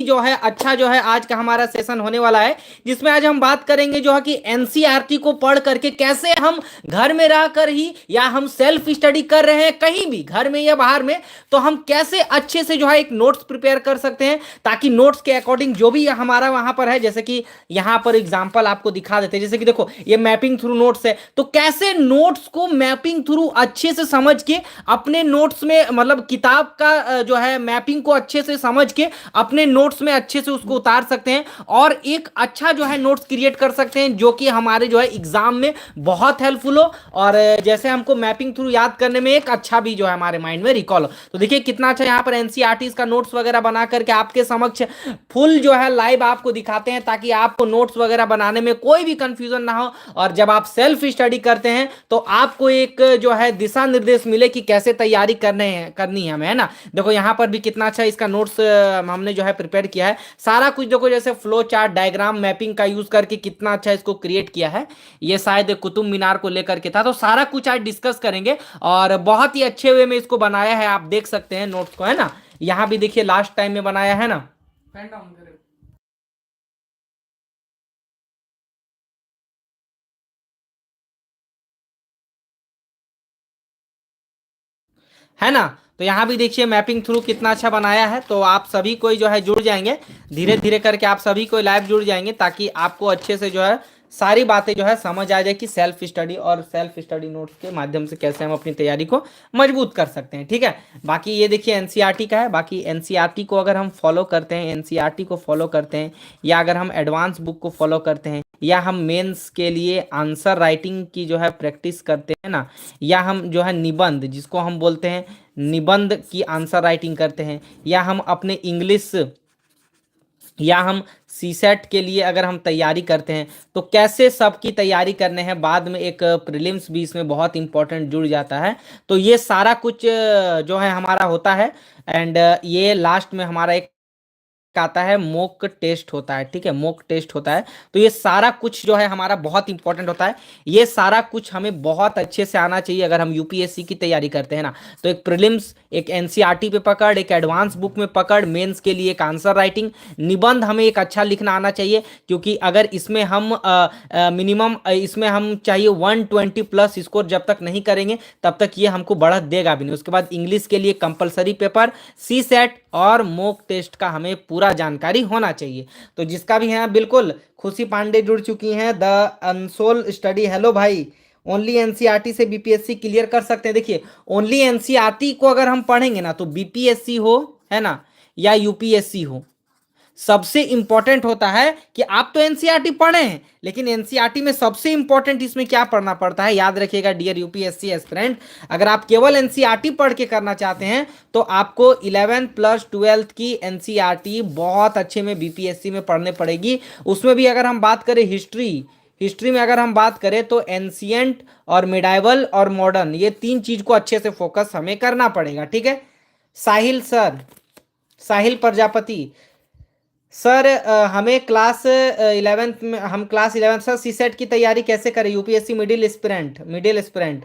जो है अच्छा जो है आज का हमारा सेशन होने वाला है, जिसमें आज हम बात करेंगे जो है कि एनसीईआरटी को पढ़ करके कैसे हम घर में रह कर ही या हम सेल्फ स्टडी कर रहे हैं कहीं भी घर में या बाहर में, तो हम कैसे अच्छे से जो है एक नोट्स प्रिपेयर कर सकते हैं, ताकि नोट्स के अकॉर्डिंग जो भी हमारा वहां पर है, जैसे कि यहां पर एग्जांपल आपको दिखा देते हैं, जैसे कि देखो ये मैपिंग थ्रू नोट्स है, तो कैसे नोट्स को मैपिंग थ्रू अच्छे से समझ के अपने नोट्स में, मतलब किताब का जो है मैपिंग को अच्छे से समझ के अपने नोट्स में अच्छे से उसको उतार सकते हैं और एक अच्छा जो है नोट्स क्रिएट कर सकते हैं, जो कि हमारे जो है एग्जाम में बहुत हेल्पफुल हो और जैसे हमको मैपिंग थ्रू याद करने में एक अच्छा भी जो है हमारे माइंड में रिकॉल हो। तो देखिए कितना अच्छा यहाँ पर एनसीईआरटी का नोट्स वगैरह बना करके आपके समक्ष फुल जो है लाइव आपको दिखाते हैं, ताकि आपको नोट्स वगैरह बनाने में कोई भी कंफ्यूजन ना हो, और जब आप सेल्फ स्टडी करते हैं तो आपको एक जो है दिशा निर्देश मिले कि कैसे तैयारी करनी है हमें, है ना। देखो यहाँ पर भी कितना अच्छा इसका नोट्स हमने जो है प्रिपेयर किया है, सारा कुछ देखो जैसे फ्लो चार्ट डायग्राम मैपिंग का यूज करके कितना अच्छा इसको क्रिएट किया है। ये शायद कुतुब मीनार को लेकर के था, तो सारा कुछ आज डिस्कस करेंगे और बहुत ही अच्छे वे में इसको बनाया है, आप देख सकते हैं नोट्स को, है ना। यहाँ भी देखिए लास्ट टाइम में बनाया है ना, है ना। तो यहाँ भी देखिए मैपिंग थ्रू कितना अच्छा बनाया है, तो आप सभी कोई जो है जुड़ जाएंगे धीरे धीरे करके, आप सभी कोई लाइव जुड़ जाएंगे, ताकि आपको अच्छे से जो है सारी बातें जो है समझ आ जाए कि सेल्फ स्टडी और सेल्फ स्टडी नोट्स के माध्यम से कैसे हम अपनी तैयारी को मजबूत कर सकते हैं, ठीक है। बाकी ये देखिए एनसीईआरटी का है, बाकी एनसीईआरटी को अगर हम फॉलो करते हैं, एनसीईआरटी को फॉलो करते हैं, या अगर हम एडवांस बुक को फॉलो करते हैं, या हम मेंस के लिए आंसर राइटिंग की जो है प्रैक्टिस करते हैं ना, या हम जो है निबंध जिसको हम बोलते हैं निबंध की आंसर राइटिंग करते हैं, या हम अपने इंग्लिश या हम सीसेट के लिए अगर हम तैयारी करते हैं, तो कैसे सबकी तैयारी करने हैं, बाद में एक प्रीलिम्स भी इसमें बहुत इंपॉर्टेंट जुड़ जाता है। तो ये सारा कुछ जो है हमारा होता है, एंड ये लास्ट में हमारा एक आता है मॉक टेस्ट होता है, ठीक है, मॉक टेस्ट होता है। तो ये सारा कुछ जो है हमारा बहुत इंपॉर्टेंट होता है, ये सारा कुछ हमें बहुत अच्छे से आना चाहिए अगर हम यूपीएससी की तैयारी करते हैं ना। तो एक प्रीलिम्स, एक एनसीईआरटी पे पकड़, एक एडवांस बुक में पकड़, मेंस के लिए एक आंसर राइटिंग, निबंध हमें एक अच्छा लिखना आना चाहिए, क्योंकि अगर इसमें हम मिनिमम इसमें हम चाहिए 120 प्लस स्कोर जब तक नहीं करेंगे तब तक ये हमको बढ़त देगा भी नहीं। उसके बाद इंग्लिश के लिए कंपलसरी पेपर, सी सेट और मॉक टेस्ट का हमें पूरा जानकारी होना चाहिए। तो जिसका भी है, बिल्कुल खुशी पांडे जुड़ चुकी हैं, द अनसोल स्टडी, हेलो भाई। ओनली एनसीईआरटी से बीपीएससी क्लियर कर सकते हैं। देखिए ओनली एनसीईआरटी को अगर हम पढ़ेंगे ना, तो बीपीएससी हो, है ना, या यूपीएससी हो, सबसे इंपॉर्टेंट होता है कि आप तो एनसीईआरटी पढ़े हैं, लेकिन एनसीईआरटी में सबसे इंपॉर्टेंट इसमें क्या पढ़ना पड़ता है, याद रखिएगा डियर यूपीएससी एस्पिरेंट। अगर आप केवल एनसीईआरटी पढ़ के करना चाहते हैं, तो आपको 11th प्लस 12th की एनसीईआरटी बहुत अच्छे में बीपीएससी में पढ़ने पड़ेगी। उसमें भी अगर हम बात करें हिस्ट्री में अगर हम बात करें, तो एंशियंट और मिडाइवल और मॉडर्न, ये तीन चीज को अच्छे से फोकस हमें करना पड़ेगा, ठीक है। साहिल सर, साहिल प्रजापति सर, हमें क्लास 11th में, हम क्लास 11th सर सीसेट की तैयारी कैसे करें, UPSC middle aspirant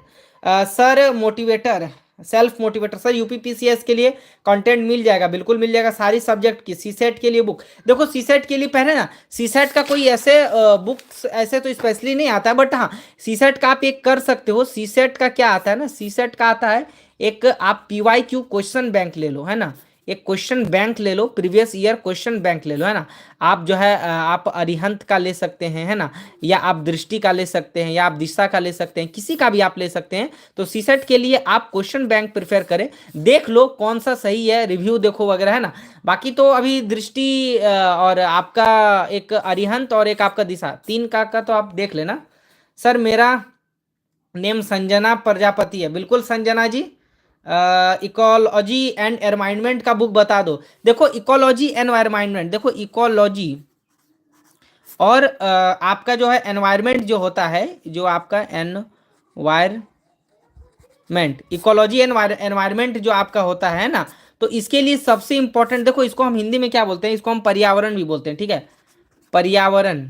sir, motivator, self motivator sir, UPPCS के लिए कंटेंट मिल जाएगा, बिल्कुल मिल जाएगा, सारी सब्जेक्ट की सीसेट के लिए बुक। देखो सीसेट के लिए पहले ना, सीसेट का कोई ऐसे बुक्स ऐसे तो स्पेशली नहीं आता है, बट हाँ सीसेट का आप एक कर सकते हो। सीसेट का क्या आता है ना, सीसेट का आता है एक, आप पीवाईक्यू क्वेश्चन बैंक ले लो, है ना, एक क्वेश्चन बैंक ले लो, प्रीवियस ईयर क्वेश्चन बैंक ले लो, है ना। आप जो है आप अरिहंत का ले सकते हैं, है ना, या आप दृष्टि का ले सकते हैं, या आप दिशा का ले सकते हैं, किसी का भी आप ले सकते हैं। तो सीसेट के लिए आप क्वेश्चन बैंक प्रिफर करें, देख लो कौन सा सही है, रिव्यू देखो वगैरह, है ना। बाकी तो अभी दृष्टि और आपका एक अरिहंत और एक आपका दिशा, तीन का तो आप देख लेना। सर मेरा नेम संजना प्रजापति है, बिल्कुल Sanjana ji. Ecology and environment का बुक बता दो। देखो इकोलॉजी एनवायरनमेंट, देखो इकोलॉजी और आपका जो है एनवायरनमेंट जो होता है, जो आपका एनवायरमेंट, इकोलॉजी एनवायरनमेंट जो आपका होता है ना, तो इसके लिए सबसे इंपॉर्टेंट, देखो इसको हम हिंदी में क्या बोलते हैं, इसको हम पर्यावरण भी बोलते हैं, ठीक है, पर्यावरण।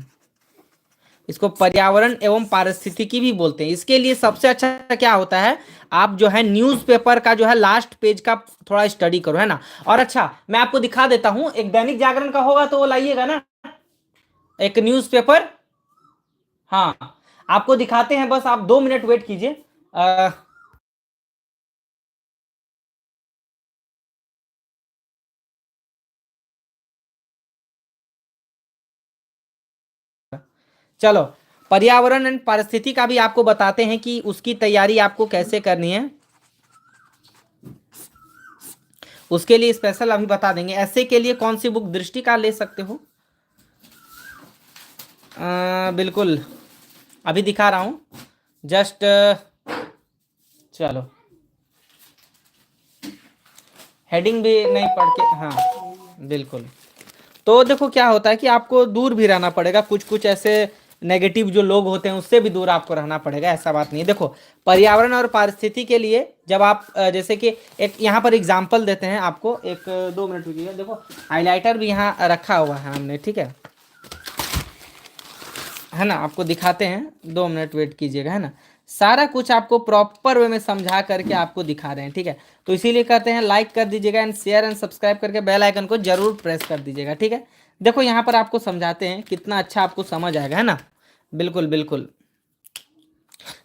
इसको पर्यावरण एवं पारिस्थितिकी भी बोलते हैं। इसके लिए सबसे अच्छा क्या होता है, आप जो है न्यूज़पेपर का जो है लास्ट पेज का थोड़ा स्टडी करो, है ना। और अच्छा मैं आपको दिखा देता हूं, एक दैनिक जागरण का होगा तो वो लाइएगा ना, एक न्यूज़पेपर। हाँ आपको दिखाते हैं, बस आप 2 मिनट वेट कीजिए। चलो पर्यावरण एंड परिस्थिति का भी आपको बताते हैं कि उसकी तैयारी आपको कैसे करनी है, उसके लिए स्पेशल अभी बता देंगे। ऐसे के लिए कौन सी बुक दृष्टि का ले सकते हो, बिल्कुल अभी दिखा रहा हूं, जस्ट चलो हेडिंग भी नहीं पढ़ के, हाँ बिल्कुल। तो देखो क्या होता है कि आपको दूर भी रहना पड़ेगा, कुछ कुछ ऐसे नेगेटिव जो लोग होते हैं उससे भी दूर आपको रहना पड़ेगा, ऐसा बात नहीं है। देखो पर्यावरण और पारिस्थिति के लिए जब आप जैसे कि एक यहाँ पर एग्जाम्पल देते हैं आपको, एक 2 मिनट रुकिए। देखो हाइलाइटर भी यहाँ रखा हुआ है हमने, ठीक है ना, आपको दिखाते हैं, 2 मिनट वेट कीजिएगा, है ना। सारा कुछ आपको प्रॉपर वे में समझा करके आपको दिखा रहे हैं, ठीक है। तो इसीलिए कहते हैं लाइक कर दीजिएगा एंड शेयर एंड सब्सक्राइब करके बेल आइकन को जरूर प्रेस कर दीजिएगा, ठीक है। देखो यहाँ पर आपको समझाते हैं, कितना अच्छा आपको समझ आएगा, है ना। बिल्कुल बिल्कुल।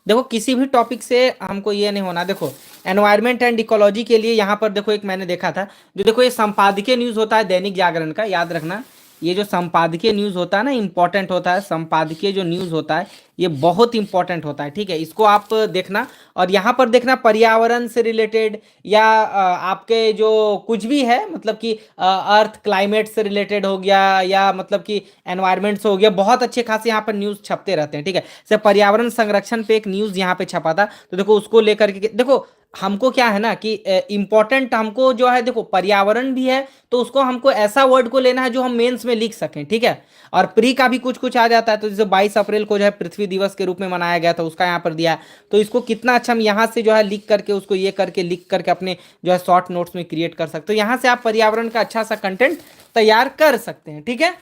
देखो किसी भी टॉपिक से हमको ये नहीं होना, देखो एनवायरमेंट एंड इकोलॉजी के लिए यहाँ पर देखो एक मैंने देखा था, जो देखो ये संपादकीय न्यूज़ होता है दैनिक जागरण का, याद रखना ये जो संपादकीय न्यूज़ होता है ना, इंपॉर्टेंट होता है। संपादकीय जो न्यूज़ होता है ये बहुत इंपॉर्टेंट होता है, ठीक है। इसको आप देखना, और यहाँ पर देखना पर्यावरण से रिलेटेड या आपके जो कुछ भी है, मतलब कि अर्थ क्लाइमेट से रिलेटेड हो गया, या मतलब कि एनवायरमेंट से हो गया, बहुत अच्छे खासे यहाँ पर न्यूज़ छपते रहते हैं, ठीक है। जैसे पर्यावरण संरक्षण पे एक न्यूज़ यहाँ पे छपा था, तो देखो उसको लेकर के देखो हमको क्या है ना कि इम्पोर्टेंट हमको जो है, देखो पर्यावरण भी है तो उसको हमको ऐसा वर्ड को लेना है जो हम मेंस में लिख सकें, ठीक है। और प्री का भी कुछ कुछ आ जाता है, तो जैसे 22 अप्रैल को जो है पृथ्वी दिवस के रूप में मनाया गया था, उसका यहाँ पर दिया है। तो इसको कितना अच्छा हम यहाँ से जो है लिख करके उसको ये करके लिख करके अपने जो है शॉर्ट नोट्स में क्रिएट कर सकते हो। यहाँ से आप पर्यावरण का अच्छा सा कंटेंट तैयार कर सकते हैं, ठीक है।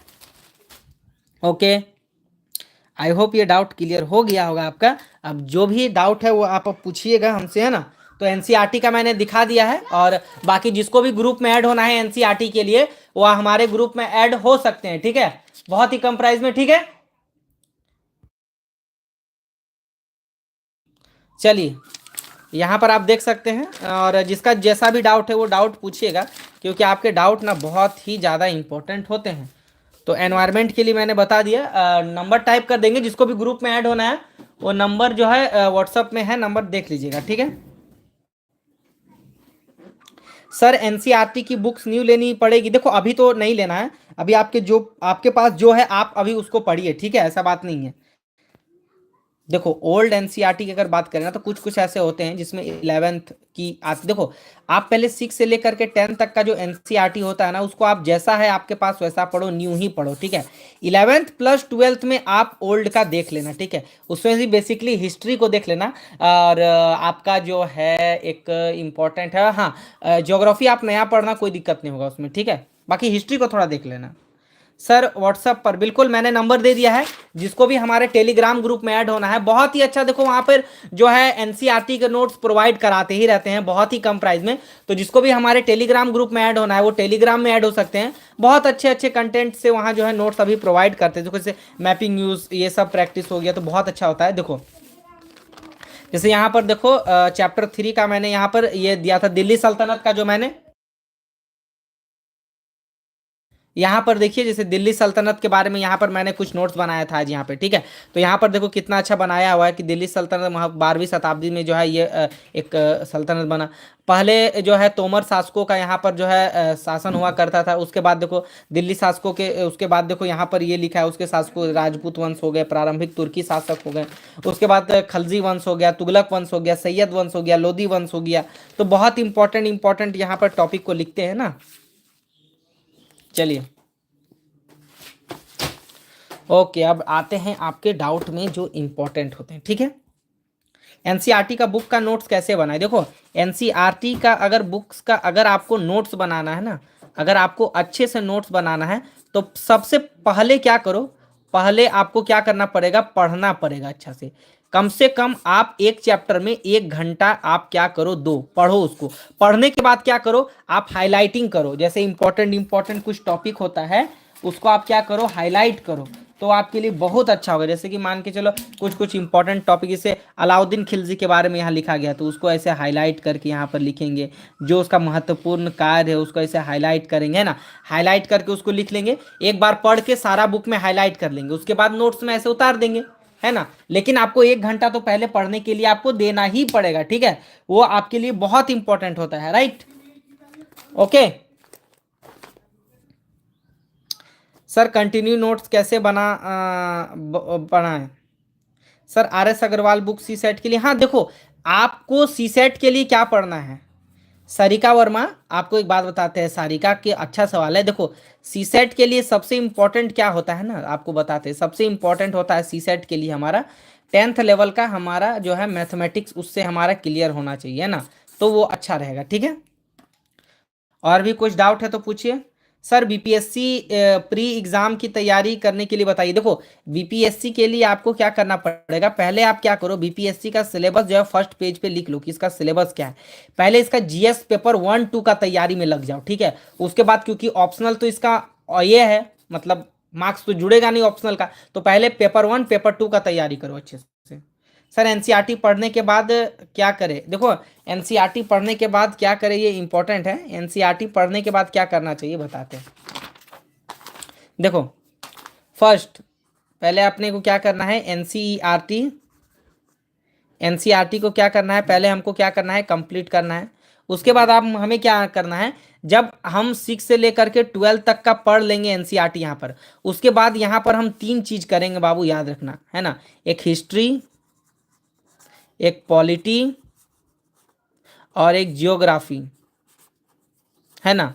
ओके, आई होप ये डाउट क्लियर हो गया होगा आपका। अब जो भी डाउट है वो आप अब पूछिएगा हमसे, है ना। तो एनसीईआरटी का मैंने दिखा दिया है, और बाकी जिसको भी ग्रुप में ऐड होना है एनसीईआरटी के लिए, वो हमारे ग्रुप में ऐड हो सकते हैं, ठीक है, बहुत ही कम प्राइस में, ठीक है। चलिए यहाँ पर आप देख सकते हैं, और जिसका जैसा भी डाउट है वो डाउट पूछिएगा, क्योंकि आपके डाउट ना बहुत ही ज़्यादा इंपॉर्टेंट होते हैं। तो एनवायरनमेंट के लिए मैंने बता दिया, नंबर टाइप कर देंगे, जिसको भी ग्रुप में ऐड होना है वो नंबर जो है व्हाट्सअप में है, नंबर देख लीजिएगा, ठीक है। सर एनसीईआरटी की बुक्स न्यू लेनी पड़ेगी, देखो अभी तो नहीं लेना है, अभी आपके पास जो है आप अभी उसको पढ़िए, ठीक है, ऐसा बात नहीं है। देखो ओल्ड एनसीईआरटी की अगर बात करें ना, तो कुछ कुछ ऐसे होते हैं जिसमें 11th की आती, देखो आप पहले 6 से लेकर के 10 तक का जो एनसीईआरटी होता है ना, उसको आप जैसा है आपके पास वैसा पढ़ो, न्यू ही पढ़ो, ठीक है। 11th प्लस 12th में आप ओल्ड का देख लेना, ठीक है, उसमें भी बेसिकली हिस्ट्री को देख लेना। और आपका जो है एक इम्पॉर्टेंट है, हाँ ज्योग्राफी आप नया पढ़ना, कोई दिक्कत नहीं होगा उसमें, ठीक है, बाकी हिस्ट्री को थोड़ा देख लेना। सर व्हाट्सएप पर बिल्कुल मैंने नंबर दे दिया है, जिसको भी हमारे टेलीग्राम ग्रुप में ऐड होना है, बहुत ही अच्छा, देखो वहाँ पर जो है एनसीईआरटी के नोट्स प्रोवाइड कराते ही रहते हैं बहुत ही कम प्राइस में। तो जिसको भी हमारे टेलीग्राम ग्रुप में ऐड होना है वो टेलीग्राम में ऐड हो सकते हैं, बहुत अच्छे अच्छे कंटेंट से वहाँ जो है नोट्स अभी प्रोवाइड करते हैं। देखो जैसे मैपिंग न्यूज़ ये सब प्रैक्टिस हो गया तो बहुत अच्छा होता है। देखो जैसे यहाँ पर देखो चैप्टर 3 का मैंने यहाँ पर ये दिया था, दिल्ली सल्तनत का जो मैंने यहाँ पर देखिए, जैसे दिल्ली सल्तनत के बारे में यहाँ पर मैंने कुछ नोट्स बनाया था आज यहाँ पे, ठीक है। तो यहाँ पर देखो कितना अच्छा बनाया हुआ है कि दिल्ली सल्तनत 12वीं शताब्दी में जो है ये एक सल्तनत बना। पहले जो है तोमर शासकों का यहाँ पर जो है शासन हुआ करता था, उसके बाद देखो दिल्ली शासकों के उसके बाद देखो यहाँ पर ये लिखा है, उसके शासकों राजपूत वंश हो गए, प्रारंभिक तुर्की शासक हो गए, उसके बाद खलजी वंश हो गया, तुगलक वंश हो गया, सैयद वंश हो गया, लोधी वंश हो गया। तो बहुत इंपॉर्टेंट इंपॉर्टेंट यहाँ पर टॉपिक को लिखते हैं ना। चलिए ओके, अब आते हैं आपके डाउट में जो इंपॉर्टेंट होते हैं, ठीक है। एनसीईआरटी का बुक का नोट्स कैसे बनाए, देखो एनसीईआरटी का अगर बुक्स का अगर आपको नोट्स बनाना है ना, अगर आपको अच्छे से नोट्स बनाना है तो सबसे पहले क्या करो, पहले आपको क्या करना पड़ेगा, पढ़ना पड़ेगा अच्छा से। कम से कम आप एक चैप्टर में 1 घंटा आप क्या करो, दो, पढ़ो उसको। पढ़ने के बाद क्या करो, आप हाईलाइटिंग करो। जैसे इंपॉर्टेंट इंपॉर्टेंट कुछ टॉपिक होता है उसको आप क्या करो, हाईलाइट करो, तो आपके लिए बहुत अच्छा होगा। जैसे कि मान के चलो कुछ कुछ इंपॉर्टेंट टॉपिक, जैसे अलाउद्दीन खिलजी के बारे में यहाँ लिखा गया, तो उसको ऐसे हाईलाइट करके यहाँ पर लिखेंगे। जो उसका महत्वपूर्ण कार्य है उसको ऐसे हाईलाइट करेंगे, है ना। हाईलाइट करके उसको लिख लेंगे, एक बार पढ़ के सारा बुक में हाईलाइट कर लेंगे, उसके बाद नोट्स में ऐसे उतार देंगे, है ना। लेकिन आपको 1 घंटा तो पहले पढ़ने के लिए आपको देना ही पड़ेगा, ठीक है। वो आपके लिए बहुत इंपॉर्टेंट होता है, right. Okay sir, continue notes कैसे बनाएं सर? RS अग्रवाल बुक सी सेट के लिए। हाँ देखो, आपको सी सेट के लिए क्या पढ़ना है, सारिका वर्मा आपको एक बात बताते हैं। सारिका के अच्छा सवाल है। देखो, सी सेट के लिए सबसे इंपॉर्टेंट क्या होता है ना, आपको बताते हैं। सबसे इंपॉर्टेंट होता है सी सेट के लिए हमारा 10th लेवल का हमारा जो है मैथमेटिक्स, उससे हमारा क्लियर होना चाहिए ना, तो वो अच्छा रहेगा, ठीक है। और भी कुछ डाउट है तो पूछिए। सर बीपीएससी प्री एग्जाम की तैयारी करने के लिए बताइए। देखो, बीपीएससी के लिए आपको क्या करना पड़ेगा, पहले आप क्या करो, बीपीएससी का सिलेबस जो है फर्स्ट पेज पे लिख लो कि इसका सिलेबस क्या है। पहले इसका जीएस पेपर 1 2 का तैयारी में लग जाओ, ठीक है। उसके बाद क्योंकि ऑप्शनल तो इसका ये है, मतलब मार्क्स तो जुड़ेगा नहीं ऑप्शनल का, तो पहले पेपर 1 पेपर 2 का तैयारी करो अच्छे से। सर एनसीईआरटी पढ़ने के बाद क्या करें? देखो, एनसीईआरटी पढ़ने के बाद क्या करें, ये इंपॉर्टेंट है। एनसीईआरटी पढ़ने के बाद क्या करना चाहिए बताते हैं। देखो, फर्स्ट पहले अपने को क्या करना है, एनसीईआरटी को क्या करना है, पहले हमको क्या करना है, कंप्लीट करना है। उसके बाद आप हमें क्या करना है, जब हम 6 से लेकर के 12 तक का पढ़ लेंगे एनसीईआरटी यहाँ पर, उसके बाद यहाँ पर हम 3 चीज करेंगे बाबू, याद रखना है ना। एक हिस्ट्री, एक पॉलिटी और एक जियोग्राफी, है ना।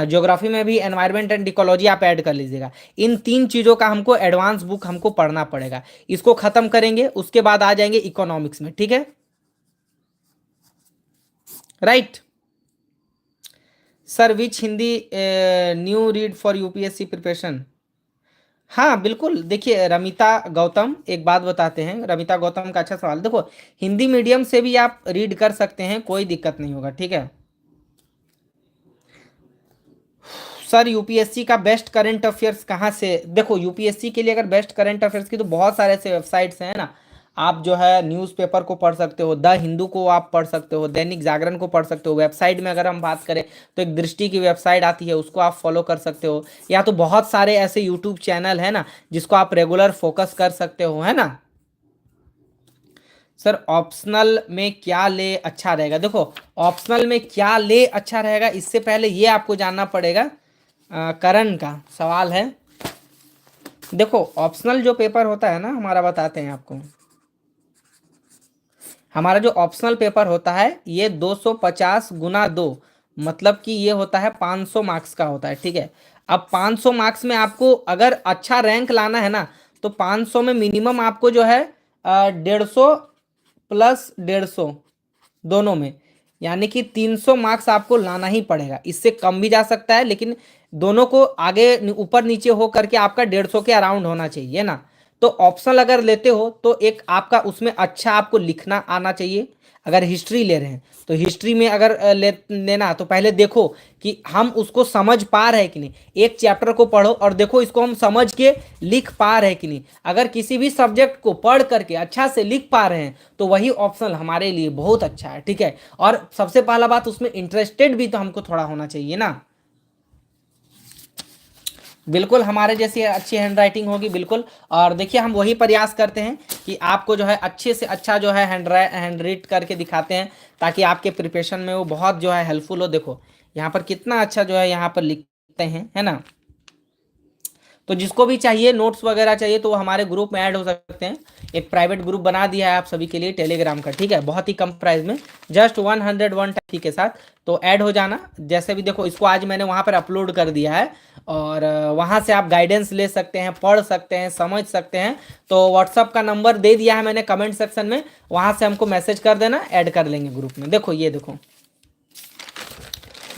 ज्योग्राफी में भी एनवायरनमेंट एंड इकोलॉजी आप ऐड कर लीजिएगा। इन 3 चीज़ों का हमको एडवांस बुक हमको पढ़ना पड़ेगा। इसको खत्म करेंगे, उसके बाद आ जाएंगे इकोनॉमिक्स में, ठीक है, right. Sir which Hindi new read for UPSC preparation? हाँ बिल्कुल, देखिए रमिता गौतम, एक बात बताते हैं, रमिता गौतम का अच्छा सवाल। देखो, हिंदी मीडियम से भी आप रीड कर सकते हैं, कोई दिक्कत नहीं होगा, ठीक है। सर यूपीएससी का बेस्ट करंट अफेयर्स कहाँ से? देखो, यूपीएससी के लिए अगर बेस्ट करंट अफेयर्स की तो बहुत सारे ऐसे वेबसाइट्स हैं ना। आप जो है न्यूज़पेपर को पढ़ सकते हो, द हिंदू को आप पढ़ सकते हो, दैनिक जागरण को पढ़ सकते हो। वेबसाइट में अगर हम बात करें तो एक दृष्टि की वेबसाइट आती है, उसको आप फॉलो कर सकते हो। या तो बहुत सारे ऐसे यूट्यूब चैनल है ना जिसको आप रेगुलर फोकस कर सकते हो, है ना। सर ऑप्शनल में क्या ले अच्छा रहेगा? देखो, ऑप्शनल में क्या ले अच्छा रहेगा, इससे पहले ये आपको जानना पड़ेगा। करण का सवाल है। देखो, ऑप्शनल जो पेपर होता है ना हमारा, बताते हैं आपको। हमारा जो ऑप्शनल पेपर होता है ये 250 गुना 2, मतलब कि ये होता है 500 मार्क्स का होता है, ठीक है। अब 500 मार्क्स में आपको अगर अच्छा रैंक लाना है ना, तो 500 में मिनिमम आपको जो है 150 प्लस 150 दोनों में, यानी कि 300 मार्क्स आपको लाना ही पड़ेगा। इससे कम भी जा सकता है, लेकिन दोनों को आगे ऊपर नीचे हो करके आपका 150 के अराउंड होना चाहिए ना। तो ऑप्शनल अगर लेते हो तो एक आपका उसमें अच्छा आपको लिखना आना चाहिए। अगर हिस्ट्री ले रहे हैं तो हिस्ट्री में अगर लेना तो पहले देखो कि हम उसको समझ पा रहे हैं कि नहीं। एक चैप्टर को पढ़ो और देखो इसको हम समझ के लिख पा रहे हैं कि नहीं। अगर किसी भी सब्जेक्ट को पढ़ करके अच्छा से लिख पा रहे हैं तो वही ऑप्शनल हमारे लिए बहुत अच्छा है, ठीक है। और सबसे पहला बात, उसमें इंटरेस्टेड भी तो हमको थोड़ा होना चाहिए ना। बिल्कुल हमारे जैसी अच्छी हैंड राइटिंग होगी, बिल्कुल। और देखिए, हम वही प्रयास करते हैं कि आपको जो है अच्छे से अच्छा जो है हैंड रीड करके दिखाते हैं, ताकि आपके प्रिपरेशन में वो बहुत जो है हेल्पफुल हो। देखो यहाँ पर कितना अच्छा जो है यहाँ पर लिखते हैं, है ना। तो जिसको भी चाहिए नोट्स वगैरह चाहिए तो वो हमारे ग्रुप में ऐड हो सकते हैं। एक प्राइवेट ग्रुप बना दिया है आप सभी के लिए टेलीग्राम का, ठीक है, बहुत ही कम प्राइस में, जस्ट 101 टाइप के साथ। तो ऐड हो जाना। जैसे भी देखो, इसको आज मैंने वहाँ पर अपलोड कर दिया है, और वहाँ से आप गाइडेंस ले सकते हैं, पढ़ सकते हैं, समझ सकते हैं। तो व्हाट्सअप का नंबर दे दिया है मैंने कमेंट सेक्शन में, वहाँ से हमको मैसेज कर देना, ऐड कर लेंगे ग्रुप में। देखो ये देखो,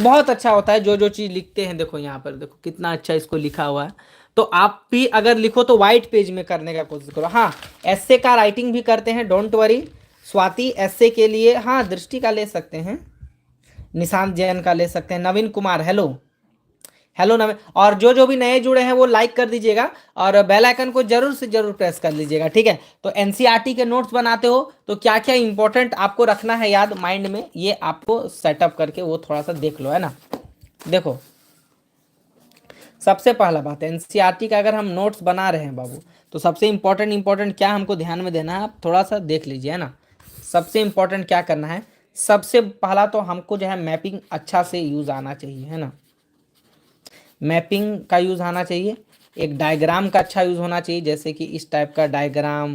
बहुत अच्छा होता है जो जो चीज लिखते हैं। देखो यहाँ पर देखो कितना अच्छा इसको लिखा हुआ है। तो आप भी अगर लिखो तो वाइट पेज में करने का कोशिश करो। हाँ, एस्से का राइटिंग भी करते हैं, डोंट वरी। स्वाति एस्से के लिए हाँ दृष्टि का ले सकते हैं, निशांत जैन का ले सकते हैं, नवीन कुमार हेलो हेलो नवीन। और जो जो भी नए जुड़े हैं वो लाइक कर दीजिएगा और बेल आइकन को जरूर से जरूर प्रेस कर लीजिएगा, ठीक है। तो एनसीईआरटी के नोट्स बनाते हो तो क्या क्या इंपॉर्टेंट आपको रखना है याद माइंड में, ये आपको सेटअप करके वो थोड़ा सा देख लो, है ना। देखो सबसे पहला बात एनसीईआरटी का अगर हम नोट्स बना रहे हैं बाबू, तो सबसे इंपॉर्टेंट क्या हमको ध्यान में देना है, आप थोड़ा सा देख लीजिए, है ना। सबसे इंपॉर्टेंट क्या करना है, सबसे पहला तो हमको जो है मैपिंग अच्छा से यूज आना चाहिए, है ना। मैपिंग का यूज आना चाहिए, एक डायग्राम का अच्छा यूज होना चाहिए, जैसे कि इस टाइप का डायग्राम,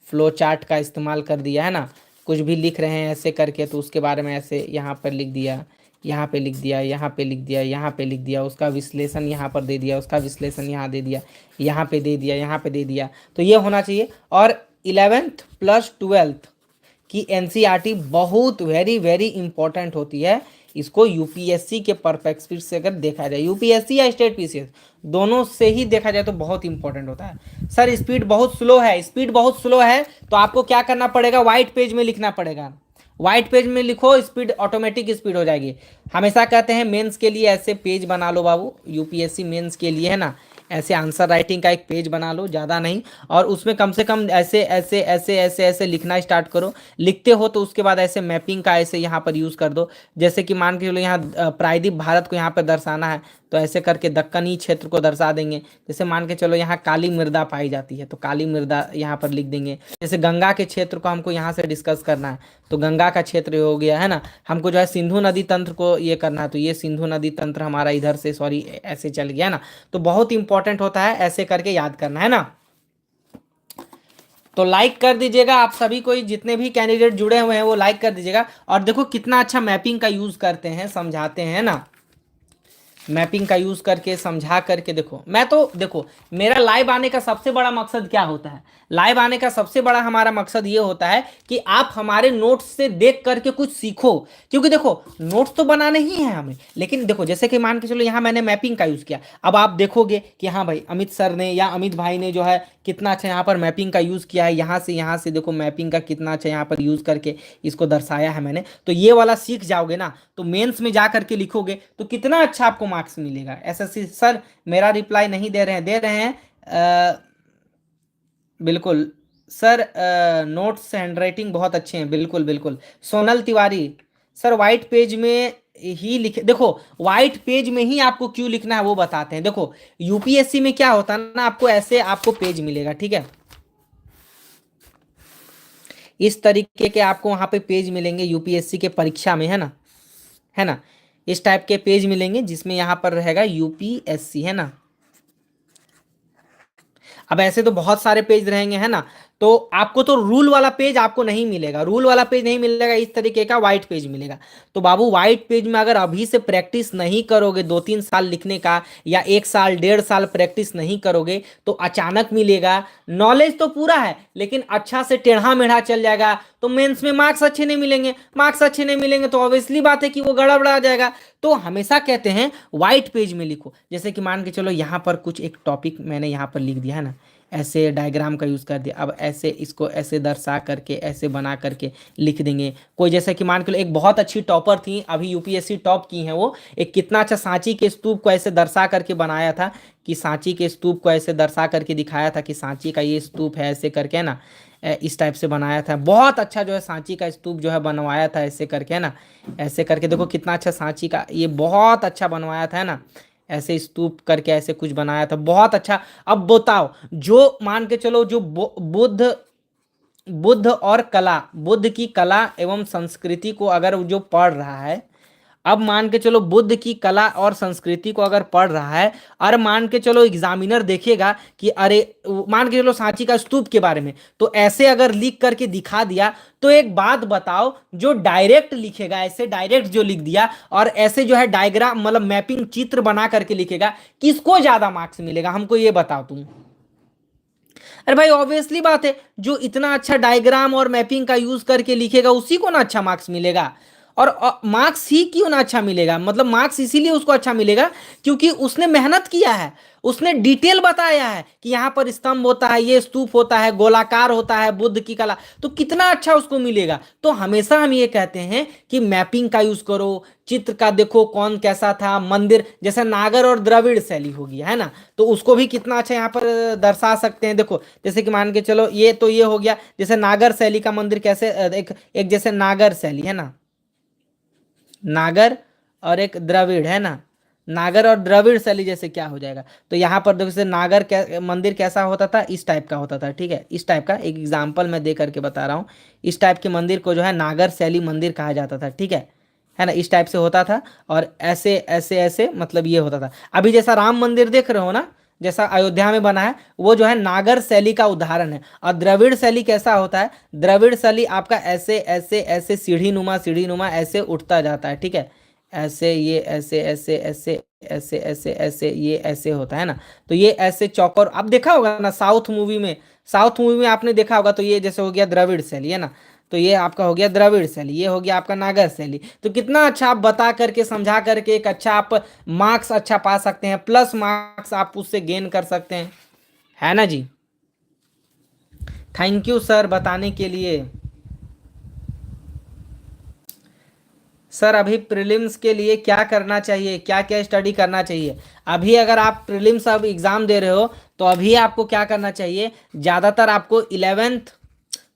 फ्लो चार्ट का इस्तेमाल कर दिया, है ना। कुछ भी लिख रहे हैं ऐसे करके तो उसके बारे में ऐसे यहाँ पर लिख दिया, यहाँ पे लिख दिया, यहाँ पे लिख दिया, यहाँ पे लिख दिया, उसका विश्लेषण यहाँ पर दे दिया, उसका विश्लेषण यहाँ दे दिया, यहाँ पे दे दिया, यहाँ पे दे दिया, तो ये होना चाहिए। और 11th प्लस 12th की एनसीईआरटी बहुत वेरी वेरी इंपॉर्टेंट होती है। इसको यूपीएससी के परस्पेक्टिव से अगर देखा जाए, यूपीएससी या स्टेट पीसीएस दोनों से ही देखा जाए तो बहुत इंपॉर्टेंट होता है। सर स्पीड बहुत स्लो है, स्पीड बहुत स्लो है, तो आपको क्या करना पड़ेगा, व्हाइट पेज में लिखना पड़ेगा। व्हाइट पेज में लिखो, स्पीड ऑटोमेटिक स्पीड हो जाएगी। हमेशा कहते हैं मेंस के लिए ऐसे पेज बना लो बाबू, यूपीएससी मेंस के लिए, है ना। ऐसे आंसर राइटिंग का एक पेज बना लो, ज़्यादा नहीं, और उसमें कम से कम ऐसे ऐसे ऐसे ऐसे ऐसे लिखना स्टार्ट करो। लिखते हो तो उसके बाद ऐसे मैपिंग का ऐसे यहाँ पर यूज़ कर दो। जैसे कि मान के चलो यहाँ प्रायद्वीप भारत को यहाँ पर दर्शाना है, तो ऐसे करके दक्कनी क्षेत्र को दर्शा देंगे। जैसे मान के चलो यहाँ काली मृदा पाई जाती है, तो काली मृदा यहाँ पर लिख देंगे। जैसे गंगा के क्षेत्र को हमको यहाँ से डिस्कस करना है, तो गंगा का क्षेत्र हो गया, है ना। हमको जो है सिंधु नदी तंत्र को ये करना है, तो ये सिंधु नदी तंत्र हमारा इधर से सॉरी ऐसे चल गया ना। तो बहुत इंपॉर्टेंट होता है, ऐसे करके याद करना, है ना। तो लाइक कर दीजिएगा आप सभी, कोई जितने भी कैंडिडेट जुड़े हुए हैं वो लाइक कर दीजिएगा। और देखो कितना अच्छा मैपिंग का यूज करते हैं, समझाते हैं ना। मैपिंग का यूज करके समझा करके देखो, मैं तो देखो मेरा लाइव आने का सबसे बड़ा मकसद क्या होता है, लाइव आने का सबसे बड़ा हमारा मकसद ये होता है कि आप हमारे नोट्स से देख करके कुछ सीखो। क्योंकि देखो नोट्स तो बनाने ही है हमें, लेकिन देखो जैसे कि मान के चलो यहाँ मैंने मैपिंग का यूज किया, अब आप देखोगे कि हाँ भाई अमित सर ने या अमित भाई ने जो है कितना अच्छा यहाँ पर मैपिंग का यूज किया है, यहाँ से देखो मैपिंग का कितना अच्छा यहाँ पर यूज करके इसको दर्शाया है मैंने। तो ये वाला सीख जाओगे ना, तो मेंस में जा करके लिखोगे तो कितना अच्छा आपको मार्क्स मिलेगा। एसएससी सर मेरा रिप्लाई नहीं दे रहे हैं, दे रहे हैं बिल्कुल सर। नोट्स हैंडराइटिंग बहुत अच्छे हैं, बिल्कुल बिल्कुल। Sonal Tiwari sir white page में ही लिखे, देखो व्हाइट पेज में ही आपको क्यों लिखना है वो बताते हैं। देखो यूपीएससी में क्या होता है ना, आपको ऐसे आपको पेज मिलेगा, ठीक है, इस तरीके के आपको वहां पे पेज मिलेंगे यूपीएससी के परीक्षा में, है ना, है ना। इस टाइप के पेज मिलेंगे जिसमें यहाँ पर रहेगा यूपीएससी, है ना। अब ऐसे तो बहुत सारे पेज रहेंगे, है ना। तो आपको तो रूल वाला पेज आपको नहीं मिलेगा, रूल वाला पेज नहीं मिलेगा, इस तरीके का व्हाइट पेज मिलेगा। तो बाबू व्हाइट पेज में अगर अभी से प्रैक्टिस नहीं करोगे 2-3 साल लिखने का, या 1 साल 1.5 साल प्रैक्टिस नहीं करोगे, तो अचानक मिलेगा। नॉलेज तो पूरा है लेकिन अच्छा से टेढ़ा मेढ़ा चल जाएगा, तो मेंस में मार्क्स अच्छे नहीं मिलेंगे। मार्क्स अच्छे नहीं मिलेंगे तो ऑब्वियसली बात है कि वो गड़बड़ा जाएगा। तो हमेशा कहते हैं व्हाइट पेज में लिखो। जैसे कि मान के चलो यहाँ पर कुछ एक टॉपिक मैंने यहाँ पर लिख दिया, है ना, ऐसे डायग्राम का यूज़ कर दिया। अब ऐसे इसको ऐसे दर्शा करके ऐसे बना करके लिख देंगे। कोई जैसे कि मान के लो एक बहुत अच्छी टॉपर थी, अभी यूपीएससी टॉप की हैं वो, एक कितना अच्छा सांची के स्तूप को ऐसे दर्शा करके बनाया था, कि सांची के स्तूप को ऐसे दर्शा करके दिखाया था कि सांची का ये स्तूप है, ऐसे करके, है ना, इस टाइप से बनाया था। बहुत अच्छा जो है सांची का स्तूप जो है बनवाया था ऐसे करके, है ना। ऐसे करके देखो कितना अच्छा सांची का ये बहुत अच्छा बनवाया था, है ना। ऐसे स्तूप करके ऐसे कुछ बनाया था, बहुत अच्छा। अब बताओ जो मान के चलो जो बुद्ध बुद्ध और कला, बुद्ध की कला एवं संस्कृति को अगर जो पढ़ रहा है, अब मान के चलो बुद्ध की कला और संस्कृति को अगर पढ़ रहा है, और मान के चलो एग्जामिनर देखेगा कि अरे मान के चलो सांची का स्तूप के बारे में, तो ऐसे अगर लिख करके दिखा दिया, तो एक बात बताओ जो डायरेक्ट लिखेगा, ऐसे डायरेक्ट जो लिख दिया और ऐसे जो है डायग्राम मतलब मैपिंग चित्र बना करके लिखेगा, किसको ज्यादा मार्क्स मिलेगा, हमको ये बताओ तुम। अरे भाई ऑब्वियसली बात है, जो इतना अच्छा डायग्राम और मैपिंग का यूज करके लिखेगा उसी को ना अच्छा मार्क्स मिलेगा। और मार्क्स ही क्यों ना अच्छा मिलेगा, मतलब मार्क्स इसीलिए उसको अच्छा मिलेगा क्योंकि उसने मेहनत किया है, उसने डिटेल बताया है कि यहाँ पर स्तंभ होता है, ये स्तूप होता है, गोलाकार होता है, बुद्ध की कला, तो कितना अच्छा उसको मिलेगा। तो हमेशा हम ये कहते हैं कि मैपिंग का यूज करो, चित्र का देखो कौन कैसा था, मंदिर जैसे नागर और द्रविड़ शैली होगी, है ना, तो उसको भी कितना अच्छा यहाँ पर दर्शा सकते हैं। देखो जैसे कि मान के चलो ये तो ये हो गया, जैसे नागर शैली का मंदिर कैसे एक जैसे नागर शैली है ना, नागर और एक द्रविड़ है ना, नागर और द्रविड़ शैली जैसे क्या हो जाएगा, तो यहाँ पर देखो जैसे नागर मंदिर कैसा होता था, इस टाइप का होता था, ठीक है, इस टाइप का एक एग्जाम्पल मैं दे करके बता रहा हूँ। इस टाइप के मंदिर को जो है नागर शैली मंदिर कहा जाता था, ठीक है ना, इस टाइप से होता था, और ऐसे ऐसे ऐसे मतलब ये होता था। अभी जैसा राम मंदिर देख रहे हो ना, जैसा अयोध्या में बना है, वो जो है नागर शैली का उदाहरण है। और द्रविड़ शैली कैसा होता है, द्रविड़ शैली आपका ऐसे ऐसे ऐसे सीढ़ी नुमा ऐसे उठता जाता है, ठीक है, ऐसे ये ऐसे ऐसे ऐसे ऐसे ऐसे ऐसे ये ऐसे होता है ना, तो ये ऐसे चौकोर आप देखा होगा ना साउथ मूवी में, साउथ मूवी में आपने देखा होगा, तो ये जैसे हो गया द्रविड़ शैली है ना, तो ये आपका हो गया द्रविड़ शैली, ये हो गया आपका नागर शैली। तो कितना अच्छा आप बता करके समझा करके एक अच्छा आप मार्क्स अच्छा पा सकते हैं, प्लस मार्क्स आप उससे गेन कर सकते हैं, है ना जी। थैंक यू सर बताने के लिए। सर अभी प्रीलिम्स के लिए क्या करना चाहिए, क्या क्या स्टडी करना चाहिए? अभी अगर आप प्रीलिम्स अब एग्ज़ाम दे रहे हो तो अभी आपको क्या करना चाहिए, ज़्यादातर आपको 11th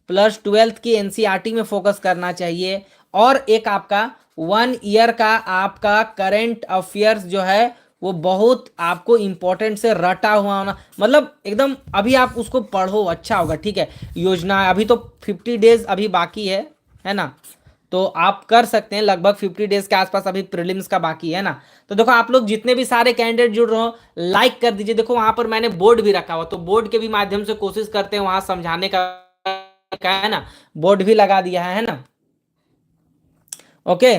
प्लस 12th की एनसीईआरटी में फोकस करना चाहिए, और एक आपका 1 ईयर का आपका करंट अफेयर्स जो है वो बहुत आपको इंपॉर्टेंट से रटा हुआ होना, मतलब एकदम अभी आप उसको पढ़ो अच्छा होगा, ठीक है। योजना अभी तो 50 डेज अभी बाकी है ना, तो आप कर सकते हैं, लगभग 50 डेज के आसपास अभी प्रीलिम्स का बाकी है ना। तो देखो आप लोग जितने भी सारे कैंडिडेट जुड़ रहे हो लाइक कर दीजिए, देखो वहां पर मैंने बोर्ड भी रखा हुआ, तो बोर्ड के भी माध्यम से कोशिश करते हैं वहां समझाने का है ना, बोर्ड भी लगा दिया है ना, ओके,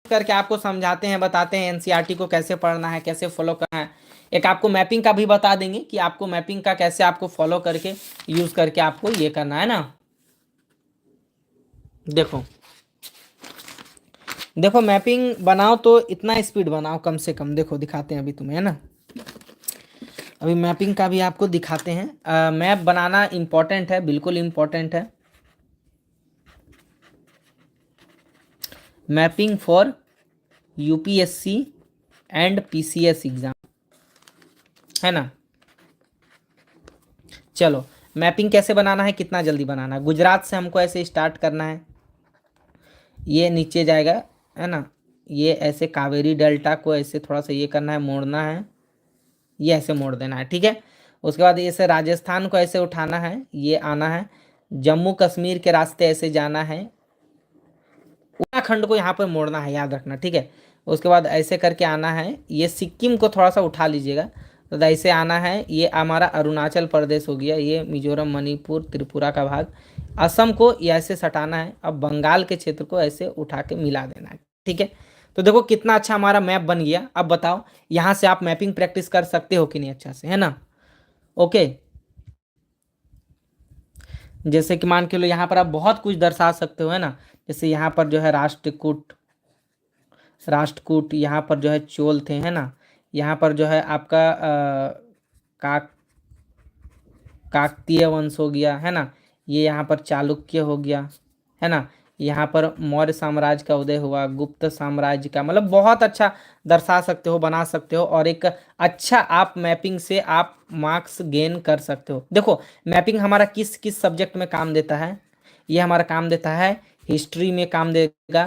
करके आपको समझाते हैं, बताते हैं एनसीईआरटी को कैसे पढ़ना है, कैसे फॉलो करना है। एक आपको मैपिंग का भी बता देंगे कि आपको मैपिंग का कैसे आपको फॉलो करके यूज करके आपको ये करना है ना। देखो देखो मैपिंग बनाओ तो इतना स्पीड बनाओ कम से कम, देखो दिखाते हैं अभी तुम्हें, है ना, अभी मैपिंग का भी आपको दिखाते हैं। मैप बनाना इम्पोर्टेंट है, बिल्कुल इम्पोर्टेंट है, mapping for UPSC and PCS exam, है ना। चलो मैपिंग कैसे बनाना है, कितना जल्दी बनाना है, गुजरात से हमको ऐसे स्टार्ट करना है, ये नीचे जाएगा, है ना, ये ऐसे कावेरी डेल्टा को ऐसे थोड़ा सा ये करना है, मोड़ना है, ये ऐसे मोड़ देना है, ठीक है। उसके बाद ऐसे राजस्थान को ऐसे उठाना है, ये आना है, जम्मू कश्मीर के रास्ते ऐसे जाना है, उत्तराखंड को यहाँ पर मोड़ना है, याद रखना, ठीक है। उसके बाद ऐसे करके आना है, ये सिक्किम को थोड़ा सा उठा लीजिएगा, तो ऐसे आना है, ये हमारा अरुणाचल प्रदेश हो गया, ये मिजोरम मणिपुर त्रिपुरा का भाग, असम को ये ऐसे सटाना है, अब बंगाल के क्षेत्र को ऐसे उठा के मिला देना है, ठीक है। तो देखो कितना अच्छा हमारा मैप बन गया। अब बताओ यहाँ से आप मैपिंग प्रैक्टिस कर सकते हो कि नहीं अच्छा से, है ना, ओके। जैसे कि मान के लो यहाँ पर आप बहुत कुछ दर्शा सकते हो, है ना, जैसे यहाँ पर जो है राष्ट्रकूट, राष्ट्रकूट यहाँ पर जो है चोल थे, है ना, यहाँ पर जो है आपका काक काकतीय वंश हो गया, है ना, ये यहाँ पर चालुक्य हो गया, है ना, यहाँ पर मौर्य साम्राज्य का उदय हुआ, गुप्त साम्राज्य का, मतलब बहुत अच्छा दर्शा सकते हो, बना सकते हो, और एक अच्छा आप मैपिंग से आप मार्क्स गेन कर सकते हो। देखो मैपिंग हमारा किस किस सब्जेक्ट में काम देता है, ये हमारा काम देता है हिस्ट्री में काम देगा,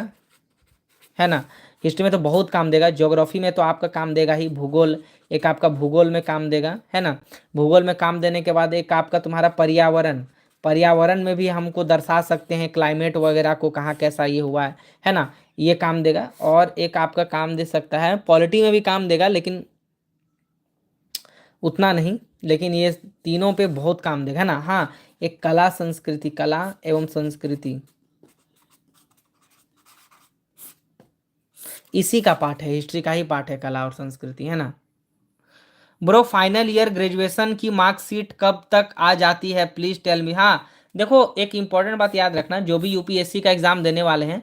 है ना, हिस्ट्री में तो बहुत काम देगा, ज्योग्राफी में तो आपका काम देगा ही, भूगोल एक आपका भूगोल में काम देगा, है ना, भूगोल में काम देने के बाद एक आपका तुम्हारा पर्यावरण, पर्यावरण में भी हमको दर्शा सकते हैं क्लाइमेट वगैरह को, कहाँ कैसा ये हुआ है ना, ये काम देगा। और एक आपका काम दे सकता है पॉलिटी में भी काम देगा, लेकिन उतना नहीं, लेकिन ये तीनों पे बहुत काम देगा, है ना। हाँ एक कला संस्कृति, कला एवं संस्कृति इसी का पार्ट है, हिस्ट्री का ही पार्ट है कला और संस्कृति, है ना। ब्रो फाइनल ईयर ग्रेजुएशन की मार्कशीट कब तक आ जाती है, प्लीज टेल मी। हाँ देखो एक इंपॉर्टेंट बात याद रखना, जो भी यूपीएससी का एग्जाम देने वाले हैं,